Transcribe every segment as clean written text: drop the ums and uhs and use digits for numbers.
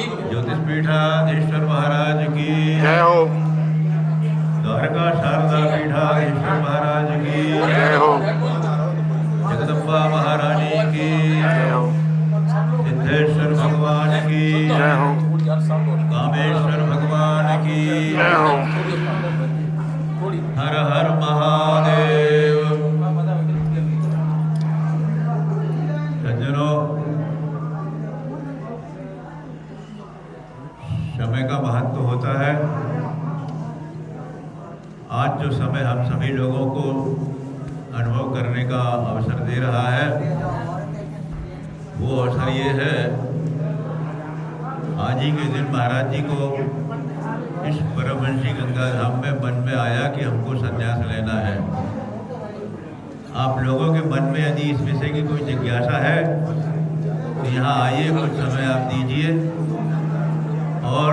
ज्योतिषपीठाधीश्वर महाराज की जय हो। द्वारका शारदा पीठाधीश्वर महाराज की जय हो। जगदम्बा महारानी की जय हो। सिद्धेश्वर भगवान की जय हो। कामेश्वर भगवान की जय हो। हर हर महादेव। सज्जनों, समय का महत्व होता है। आज जो समय हम सभी लोगों को अनुभव करने का अवसर दे रहा है, वो अवसर ये है, आज ही के दिन महाराज जी को इस परमहंसी गंगा धाम में मन में आया कि हमको संन्यास लेना है। आप लोगों के मन में यदि इस विषय की कोई जिज्ञासा है तो यहाँ आइए, कुछ समय आप दीजिए और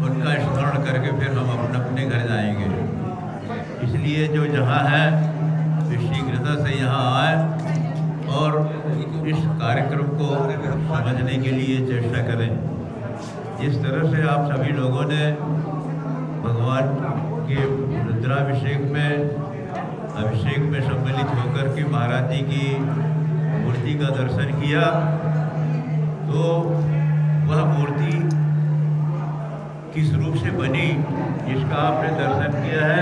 उनका स्मरण करके फिर हम अपने अपने घर जाएंगे। इसलिए जो जहाँ है वे शीघ्रता से यहाँ आए और इस कार्यक्रम को समझने के लिए चेष्टा करें। जिस तरह से आप सभी लोगों ने भगवान के रुद्राभिषेक में सम्मिलित होकर के महाराज जी की मूर्ति का दर्शन किया, तो वह मूर्ति किस रूप से बनी जिसका आपने दर्शन किया है,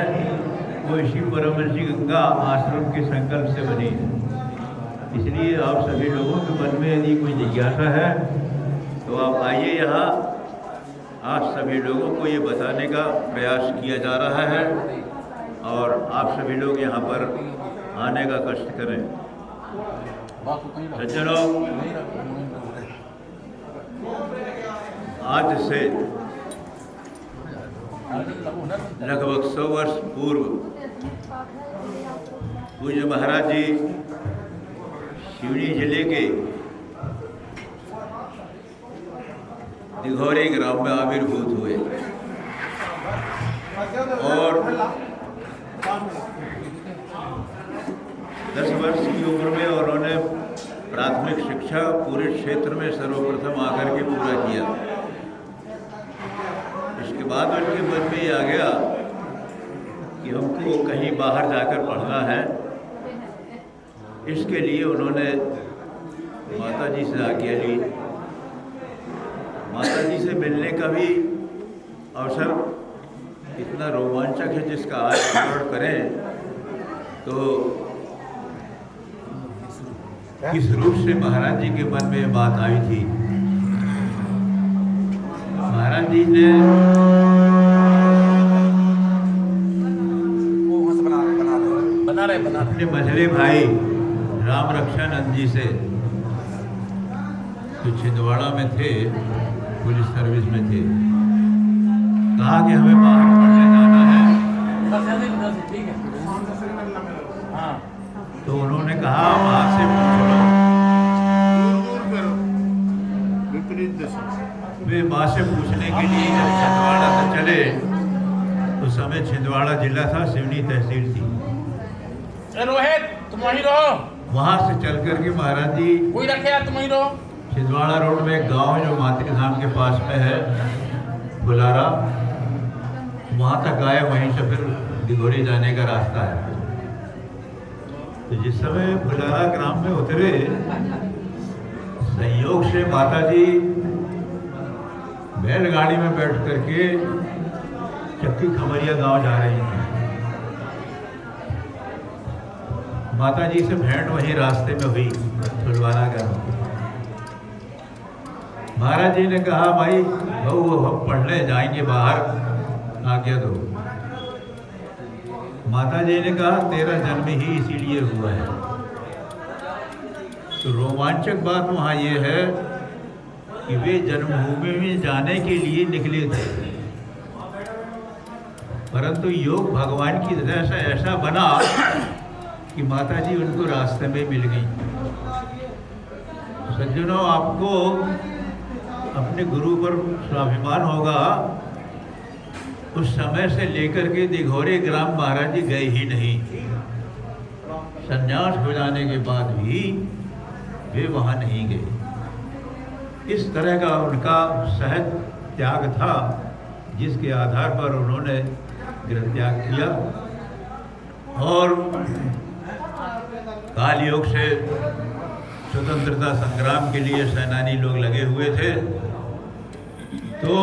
वो इसी परमहंसी गंगा आश्रम के संकल्प से बनी है। इसलिए आप सभी लोगों के मन में यदि कोई जिज्ञासा है तो आप आइए यहाँ। आज सभी लोगों को ये बताने का प्रयास किया जा रहा है और आप सभी लोग यहाँ पर आने का कष्ट करें। सज्जनों, आज से लगभग 100 वर्ष पूर्व पूज्य महाराज जी सिवनी जिले के दिघौरी ग्राम में आविर्भूत हुए और 10 वर्ष की उम्र में उन्होंने प्राथमिक शिक्षा पूरे क्षेत्र में सर्वप्रथम आकर के पूरा किया। इसके बाद उनके मन में ये आ गया कि हमको कहीं बाहर जाकर पढ़ना है। इसके लिए उन्होंने माता जी से आज्ञा ली। माता जी से मिलने का भी अवसर इतना रोमांचक है जिसका आज स्मरण करें तो किस रूप से महाराज जी के मन में ये बात आई थी। महाराज जी ने अपने मझले भाई राम रक्षानंद जी से, जो छिंदवाड़ा में थे, पुलिस सर्विस में थे, कहा कि हमें बाहर पढ़ने जाना है। तो उन्होंने कहा वहाँ से पूछ लो। वे माँ से पूछने के लिए जब छिंदवाड़ा से चले उस समय छिंदवाड़ा जिला था, सिवनी तहसील थी। रोहित तुम वहीं रहो। वहाँ से चल करके महाराज जी कोई रखे यार, तुम वहीं रहो। छिंदवाड़ा रोड में एक गांव है जो मातृ धाम के पास में है, बुलारा, वहाँ तक आए। वहीं से फिर दिघौरी जाने का रास्ता है। तो जिस समय बुलारा ग्राम में उतरे, संयोग से माता जी बैलगाड़ी में बैठ करके चक्की खमरिया गांव जा रही थी। माता जी से भेंट वही रास्ते में हुई, फुलवारा गांव। महाराज जी ने कहा, भाई बहू वो हम पढ़ने जाएंगे बाहर, आज्ञा दो। माता जी ने कहा, तेरा जन्म ही इसीलिए हुआ है। तो रोमांचक बात वहाँ ये है कि वे जन्मभूमि में जाने के लिए निकले थे, परंतु योग भगवान की तरह से ऐसा बना कि माता जी उनको रास्ते में मिल गई। सज्जनों, आपको अपने गुरु पर स्वाभिमान होगा। उस समय से लेकर के दिघौरी ग्राम महाराज जी गए ही नहीं। संन्यास हो जाने के बाद भी वे वहाँ नहीं गए। इस तरह का उनका सहज त्याग था जिसके आधार पर उन्होंने गृह त्याग किया और काल योग से स्वतंत्रता संग्राम के लिए सेनानी लोग लगे हुए थे। तो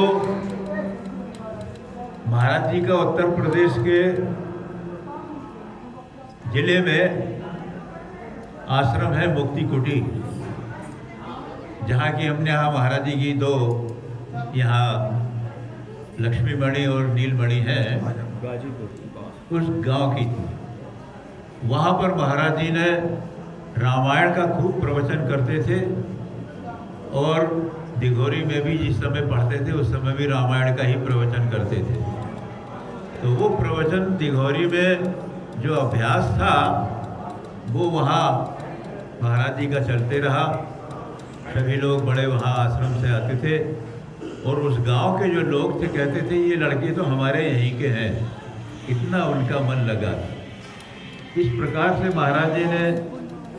महाराज जी का उत्तर प्रदेश के जिले में आश्रम है मुक्ति कुटी, जहाँ की हमने यहाँ महाराज जी की दो यहाँ लक्ष्मी मणि और नीलमणि है उस गांव की थी। वहाँ पर महाराज जी ने रामायण का खूब प्रवचन करते थे और दिघोरी में भी जिस समय पढ़ते थे उस समय भी रामायण का ही प्रवचन करते थे। तो वो प्रवचन दिघोरी में जो अभ्यास था वो वहाँ महाराज जी का चलते रहा। सभी लोग बड़े वहाँ आश्रम से आते थे और उस गांव के जो लोग थे कहते थे ये लड़के तो हमारे यहीं के हैं, इतना उनका मन लगा। इस प्रकार से महाराज जी ने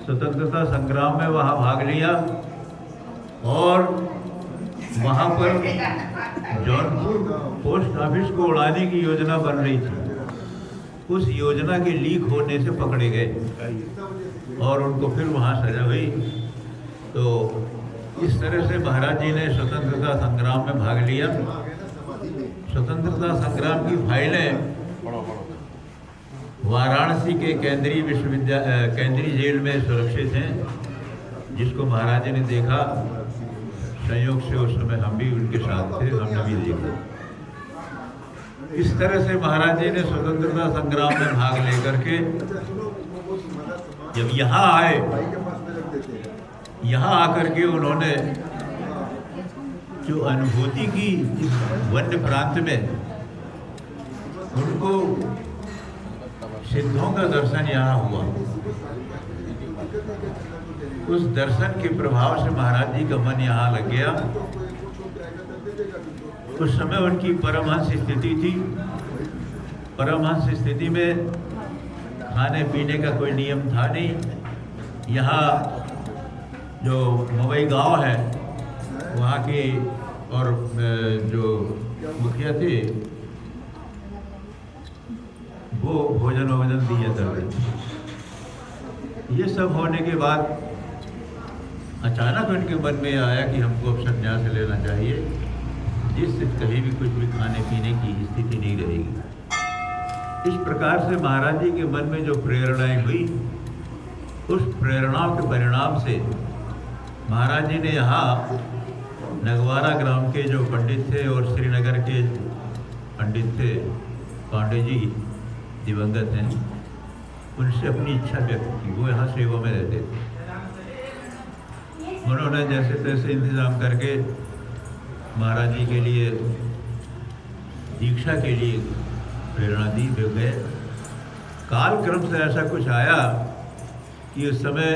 स्वतंत्रता संग्राम में वहाँ भाग लिया और वहाँ पर जौनपुर पोस्ट ऑफिस को उड़ाने की योजना बन रही थी। उस योजना के लीक होने से पकड़े गए और उनको फिर वहाँ सजा हुई। तो इस तरह से महाराज जी ने स्वतंत्रता संग्राम में भाग लिया। स्वतंत्रता संग्राम की फाइलें वाराणसी के केंद्रीय जेल में सुरक्षित हैं, जिसको महाराज जी ने देखा। संयोग से उस समय हम भी उनके साथ थे, हमने भी देखा। इस तरह से महाराज जी ने स्वतंत्रता संग्राम में भाग लेकर के जब यहाँ आए, यहाँ आकर के उन्होंने जो अनुभूति की वन्य प्रांत में, उनको सिद्धों का दर्शन यहाँ हुआ। उस दर्शन के प्रभाव से महाराज जी का मन यहाँ लग गया। उस समय उनकी परमहंस स्थिति थी। परमहंस स्थिति में खाने पीने का कोई नियम था नहीं। यहाँ जो मुंबई गांव है वहाँ के और जो मुखिया थे वो भोजन दिया करते थे। ये सब होने के बाद अचानक उनके मन में आया कि हमको अब संन्यास लेना चाहिए, जिससे कहीं भी कुछ भी खाने पीने की स्थिति नहीं रहेगी। इस प्रकार से महाराज जी के मन में जो प्रेरणाएं हुई, उस प्रेरणाओं के परिणाम से महाराज जी ने यहाँ नगवारा ग्राम के जो पंडित थे और श्रीनगर के पंडित थे, पांडे जी दिवंगत हैं, उनसे अपनी इच्छा व्यक्त की। वो यहाँ सेवा में रहते थे। उन्होंने जैसे तैसे इंतजाम करके महाराज जी के लिए दीक्षा के लिए प्रेरणा दी। वे गए। कालक्रम से ऐसा कुछ आया कि उस समय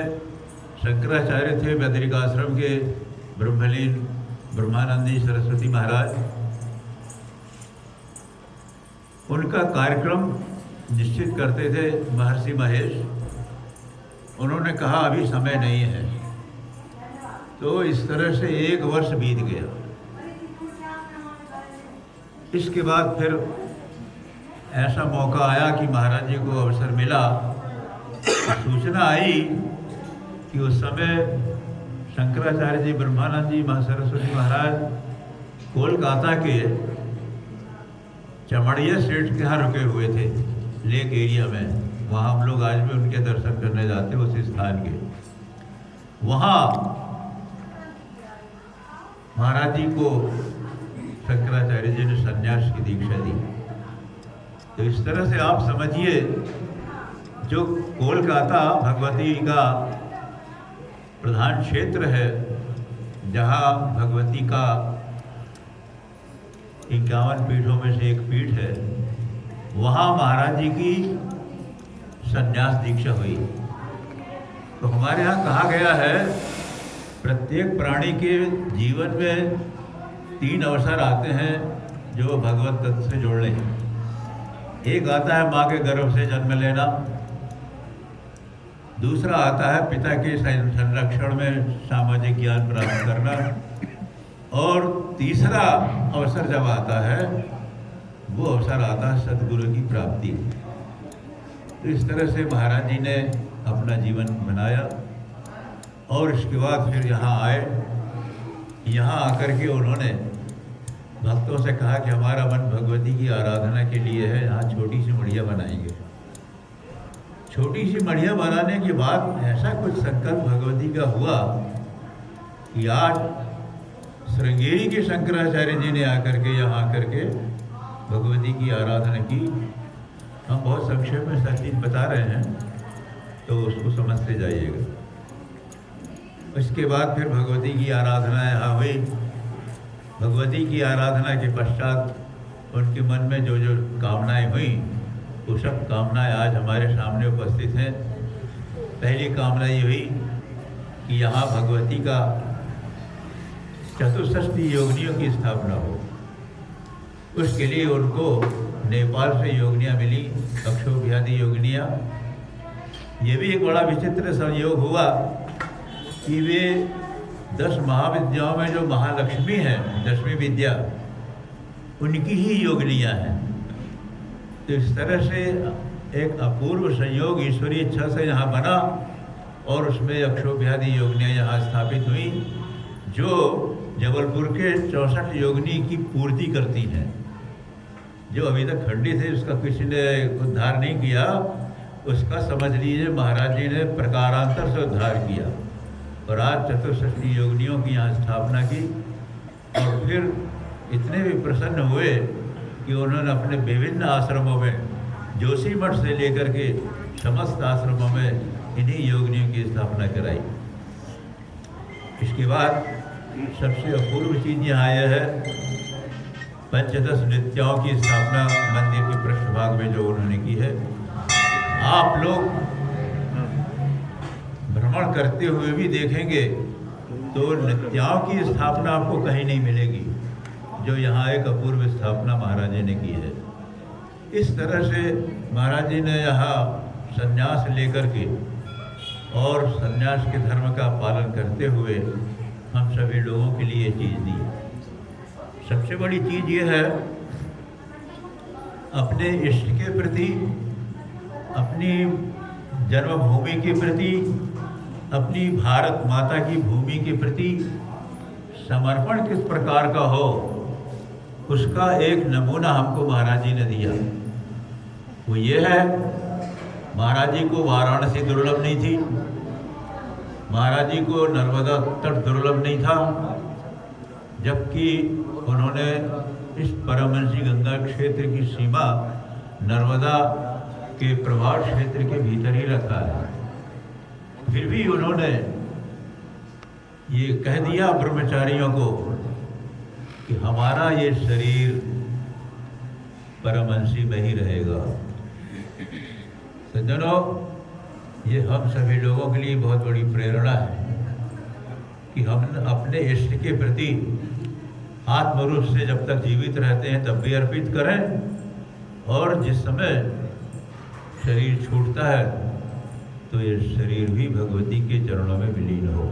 शंकराचार्य थे बद्रिकाश्रम के ब्रह्मलीन ब्रह्मानंदी सरस्वती महाराज। उनका कार्यक्रम निश्चित करते थे महर्षि महेश। उन्होंने कहा अभी समय नहीं है। तो इस तरह से 1 वर्ष बीत गया। इसके बाद फिर ऐसा मौका आया कि महाराज जी को अवसर मिला। सूचना आई कि उस समय शंकराचार्य जी ब्रह्मानंद जी सरस्वती महाराज कोलकाता के चमड़िया सेठ के यहाँ रुके हुए थे, लेक एरिया में। वहाँ हम लोग आज भी उनके दर्शन करने जाते हैं, उस स्थान के। वहाँ महाराज जी को शंकराचार्य जी ने संन्यास की दीक्षा दी। तो इस तरह से आप समझिए, जो कोलकाता भगवती का प्रधान क्षेत्र है, जहाँ भगवती का 51 पीठों में से एक पीठ है, वहाँ महाराज जी की संन्यास दीक्षा हुई। तो हमारे यहाँ कहा गया है प्रत्येक प्राणी के जीवन में 3 अवसर आते हैं जो भगवत तत्व से जोड़ने हैं। एक आता है माँ के गर्भ से जन्म लेना, दूसरा आता है पिता के संरक्षण में सामाजिक ज्ञान प्राप्त करना, और तीसरा अवसर जब आता है वो अवसर आता है सद्गुरु की प्राप्ति। तो इस तरह से महाराज जी ने अपना जीवन बनाया और इसके बाद फिर यहाँ आए। यहाँ आकर के उन्होंने भक्तों से कहा कि हमारा मन भगवती की आराधना के लिए है, यहाँ छोटी सी मढ़िया बनाएंगे। छोटी सी मढ़िया बनाने के बाद ऐसा कुछ संकल्प भगवती का हुआ कि आज श्रृंगेरी के शंकराचार्य जी ने आकर के यहाँ आकर के भगवती की आराधना की। हम बहुत संक्षेप में सब चीज़ बता रहे हैं तो उसको समझते जाइएगा। इसके बाद फिर भगवती की आराधना यहाँ हुई। भगवती की आराधना के पश्चात उनके मन में जो जो कामनाएं हुई वो सब कामनाएं आज हमारे सामने उपस्थित हैं। पहली कामना ये हुई कि यहाँ भगवती का चतुष्षष्टि योगिनियों की स्थापना हो। उसके लिए उनको नेपाल से योगिनियाँ मिली, अक्षोभ्यादि योगिनियाँ। ये भी एक बड़ा विचित्र संयोग हुआ कि वे 10 महाविद्याओं में जो महालक्ष्मी है, 10वीं विद्या, उनकी ही योगिनियाँ हैं। तो इस तरह से एक अपूर्व संयोग ईश्वरीय इच्छा से यहाँ बना और उसमें अक्षोभ्यादि योगिनियाँ यहाँ स्थापित हुई, जो जबलपुर के 64 योगिनी की पूर्ति करती हैं। जो अभी तक खंडित है, उसका किसी ने उद्धार नहीं किया, उसका समझ लीजिए महाराज जी ने प्रकारांतर से उद्धार किया और आज चतुष्षष्टि योगिनियों की यहाँ स्थापना की। और फिर इतने भी प्रसन्न हुए कि उन्होंने अपने विभिन्न आश्रमों में, जोशी मठ से लेकर के समस्त आश्रमों में इन्हीं योगिनियों की स्थापना कराई। इसके बाद सबसे अपूर्व चीज़ यहाँ यह है, पंचदश नृत्यों की स्थापना मंदिर के पृष्ठभाग में जो उन्होंने की है। आप लोग भ्रमण करते हुए भी देखेंगे तो नृत्यों की स्थापना आपको कहीं नहीं मिलेगी, जो यहाँ एक अपूर्व स्थापना महाराज जी ने की है। इस तरह से महाराज जी ने यहाँ संन्यास लेकर के और संन्यास के धर्म का पालन करते हुए हम सभी लोगों के लिए चीज़ दी। सबसे बड़ी चीज़ ये है, अपने इष्ट के प्रति, अपनी जन्मभूमि के प्रति, अपनी भारत माता की भूमि के प्रति समर्पण किस प्रकार का हो, उसका एक नमूना हमको महाराज जी ने दिया। वो ये है, महाराज जी को वाराणसी दुर्लभ नहीं थी, महाराज जी को नर्मदा तट दुर्लभ नहीं था, जबकि उन्होंने इस परमहंसी गंगा क्षेत्र की सीमा नर्मदा के प्रभाव क्षेत्र के भीतर ही रखा है। फिर भी उन्होंने ये कह दिया ब्रह्मचारियों को कि हमारा ये शरीर परमहंसी में ही रहेगा। सज्जनों, ये हम सभी लोगों के लिए बहुत बड़ी प्रेरणा है कि हम अपने इष्ट के प्रति आत्मरूप से जब तक जीवित रहते हैं तब भी अर्पित करें, और जिस समय शरीर छूटता है तो ये शरीर भी भगवती के चरणों में विलीन हो।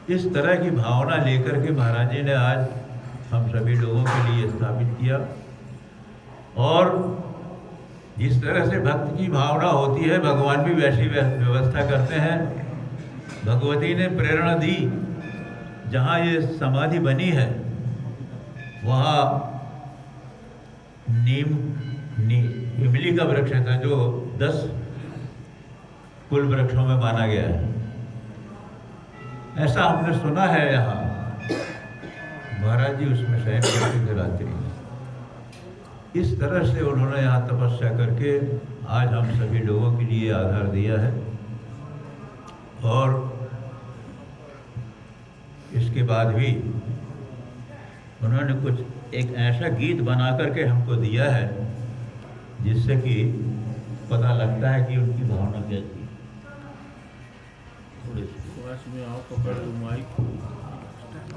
इस तरह की भावना लेकर के महाराज जी ने आज हम सभी लोगों के लिए स्थापित किया। और जिस तरह से भक्त की भावना होती है, भगवान भी वैसी व्यवस्था करते हैं। भगवती ने प्रेरणा दी, जहाँ ये समाधि बनी है वहाँ इमली का वृक्ष था, जो 10 कुल वृक्षों में माना गया है, ऐसा हमने सुना है। यहाँ महाराज जी उसमें शयन करते थे रात्रि में। इस तरह से उन्होंने यहाँ तपस्या करके आज हम सभी लोगों के लिए आधार दिया है। और इसके बाद भी उन्होंने कुछ एक ऐसा गीत बना करके हमको दिया है जिससे कि पता लगता है कि उनकी भावना क्या थी। में आओ पकड़ लो माइक।